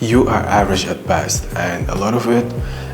You are average at best, and a lot of it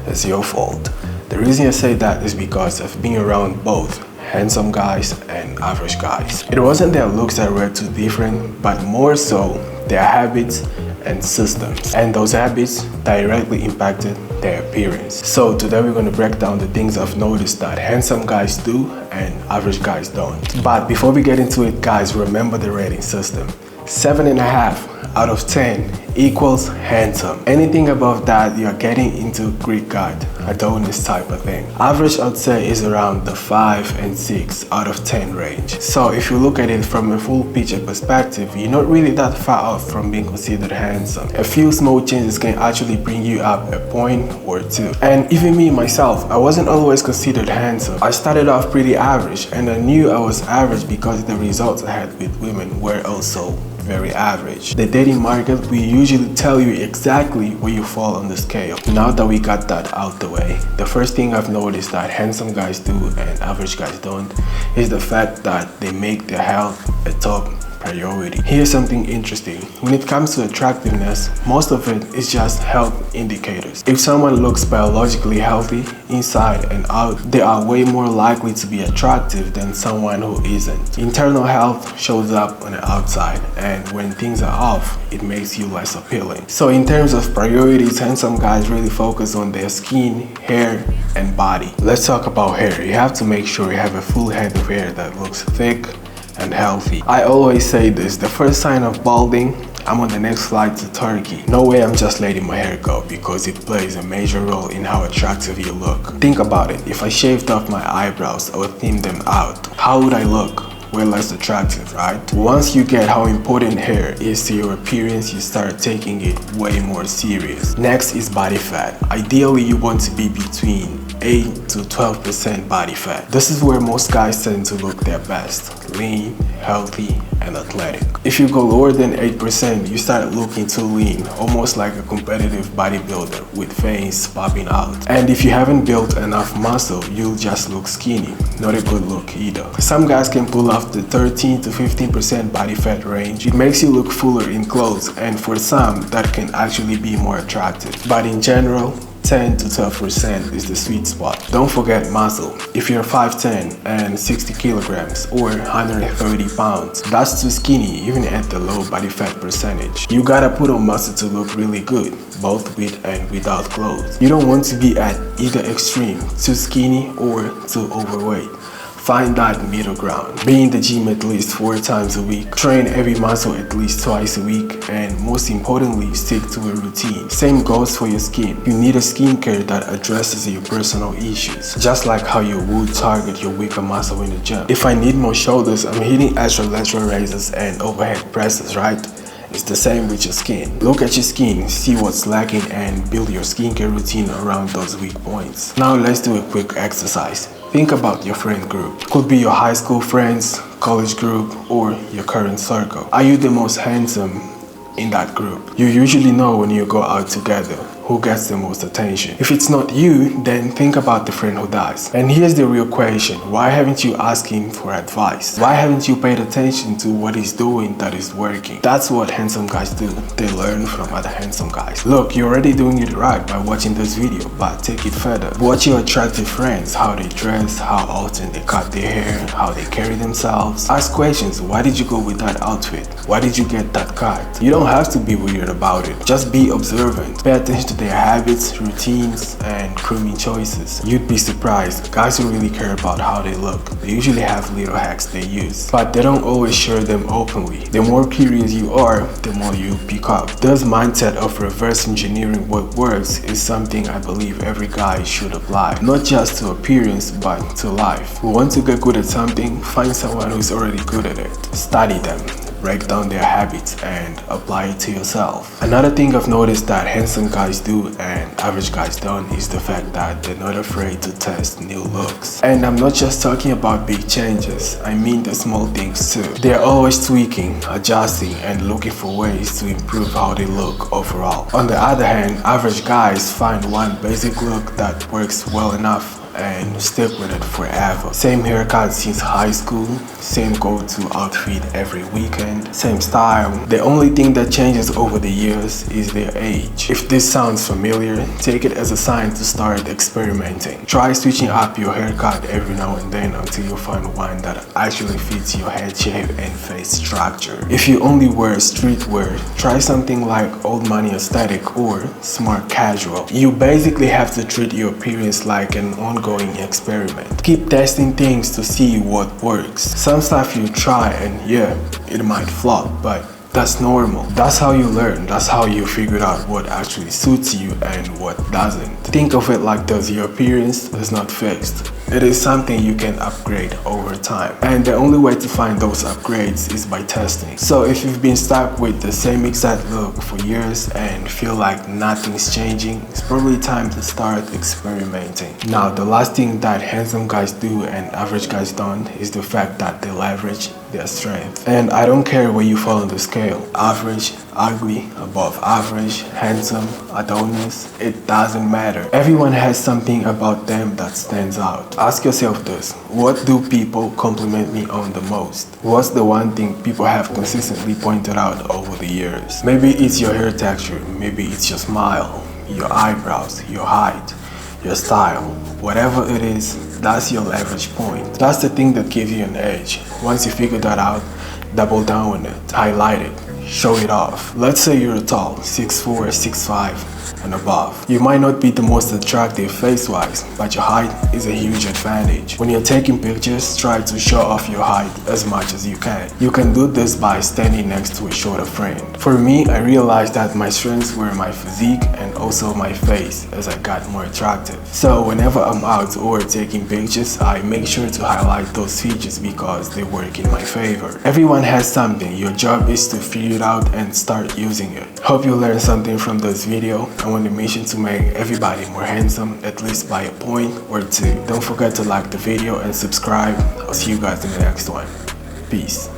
is your fault. The reason I say that is because I've been around both handsome guys and average guys. It wasn't their looks that were too different, but more so their habits and systems. And those habits directly impacted their appearance. So today we're going to break down the things I've noticed that handsome guys do and average guys don't. But before we get into it, guys, remember the rating system. 7.5 out of 10 equals handsome. Anything above that, you're getting into Greek god, Adonis type of thing. Average, I'd say, is around the 5 and 6 out of 10 range. So if you look at it from a full picture perspective, you're not really that far off from being considered handsome. A few small changes can actually bring you up a point or two. And even me myself, I wasn't always considered handsome. I started off pretty average, and I knew I was average because the results I had with women were also very average. The dating market will usually tell you exactly where you fall on the scale. Now that we got that out the way, the first thing I've noticed that handsome guys do and average guys don't is the fact that they make their health a top priority. Here's something interesting. When it comes to attractiveness, most of it is just health indicators. If someone looks biologically healthy inside and out, they are way more likely to be attractive than someone who isn't. Internal health shows up on the outside, and when things are off, it makes you less appealing. So in terms of priorities, handsome guys really focus on their skin, hair, and body. Let's talk about hair. You have to make sure you have a full head of hair that looks thick and healthy. I always say this, the first sign of balding, I'm on the next flight to Turkey. No way I'm just letting my hair go, because it plays a major role in how attractive you look. Think about it, if I shaved off my eyebrows or thinned them out, how would I look? Way less attractive, right? Once you get how important hair is to your appearance, you start taking it way more serious. Next is body fat. Ideally, you want to be between 8 to 12% body fat. This is where most guys tend to look their best. Lean, healthy, and athletic. If you go lower than 8%, you start looking too lean, almost like a competitive bodybuilder with veins popping out. And if you haven't built enough muscle, you'll just look skinny. Not a good look either. Some guys can pull off the 13 to 15% body fat range. It makes you look fuller in clothes, and for some, that can actually be more attractive. But in general, 10 to 12% is the sweet spot. Don't forget muscle. If you're 5'10 and 60 kilograms or 130 pounds, that's too skinny even at the low body fat percentage. You gotta put on muscle to look really good, both with and without clothes. You don't want to be at either extreme, too skinny or too overweight. Find that middle ground. Be in the gym at least 4 times a week. Train every muscle at least twice a week. And most importantly, stick to a routine. Same goes for your skin. You need a skincare that addresses your personal issues, just like how you would target your weaker muscle in the gym. If I need more shoulders, I'm hitting extra lateral raises and overhead presses, right? It's the same with your skin. Look at your skin, see what's lacking, and build your skincare routine around those weak points. Now let's do a quick exercise. Think about your friend group. Could be your high school friends, college group, or your current circle. Are you the most handsome in that group? You usually know when you go out together who gets the most attention. If it's not you, then think about the friend who does. And here's the real question. Why haven't you asked him for advice? Why haven't you paid attention to what he's doing that is working? That's what handsome guys do. They learn from other handsome guys. Look, you're already doing it right by watching this video, but take it further. Watch your attractive friends, how they dress, how often they cut their hair, how they carry themselves. Ask questions. Why did you go with that outfit? Why did you get that cut? You don't have to be weird about it. Just be observant. Pay attention to their habits, routines, and grooming choices. You'd be surprised. Guys who really care about how they look, they usually have little hacks they use, but they don't always share them openly. The more curious you are, the more you pick up. This mindset of reverse engineering what works is something I believe every guy should apply, not just to appearance, but to life. You want to get good at something? Find someone who's already good at it. Study them. Break down their habits and apply it to yourself. Another thing I've noticed that handsome guys do and average guys don't is the fact that they're not afraid to test new looks. And I'm not just talking about big changes, I mean the small things too. They're always tweaking, adjusting, and looking for ways to improve how they look overall. On the other hand, average guys find one basic look that works well enough and stick with it forever. Same haircut since high school, same go-to outfit every weekend, same style. The only thing that changes over the years is their age. If this sounds familiar, take it as a sign to start experimenting. Try switching up your haircut every now and then until you find one that actually fits your head shape and face structure. If you only wear streetwear, try something like old money aesthetic or smart casual. You basically have to treat your appearance like an ongoing experiment. Keep testing things to see what works. Some stuff you try and yeah, it might flop, but that's normal. That's how you learn. That's how you figure out what actually suits you and what doesn't. Think of it like this: your appearance is not fixed. It is something you can upgrade over time. And the only way to find those upgrades is by testing. So if you've been stuck with the same exact look for years and feel like nothing's changing, it's probably time to start experimenting. Now, the last thing that handsome guys do and average guys don't is the fact that they leverage their strength. And I don't care where you fall on the scale: average, ugly, above average, handsome, Adonis, it doesn't matter. Everyone has something about them that stands out. Ask yourself this: what do people compliment me on the most? What's the one thing people have consistently pointed out over the years? Maybe it's your hair texture, maybe it's your smile, your eyebrows, your height, your style. Whatever it is, that's your leverage point. That's the thing that gives you an edge. Once you figure that out, double down on it, highlight it, show it off. Let's say you're tall, 6'4", 6'5", and above. You might not be the most attractive face-wise, but your height is a huge advantage. When you're taking pictures, try to show off your height as much as you can. You can do this by standing next to a shorter friend. For me, I realized that my strengths were my physique and also my face as I got more attractive. So whenever I'm out or taking pictures, I make sure to highlight those features because they work in my favor. Everyone has something. Your job is to figure it out and start using it. Hope you learned something from this video. I want the mission to make everybody more handsome, at least by a point or two. Don't forget to like the video and subscribe. I'll see you guys in the next one. Peace.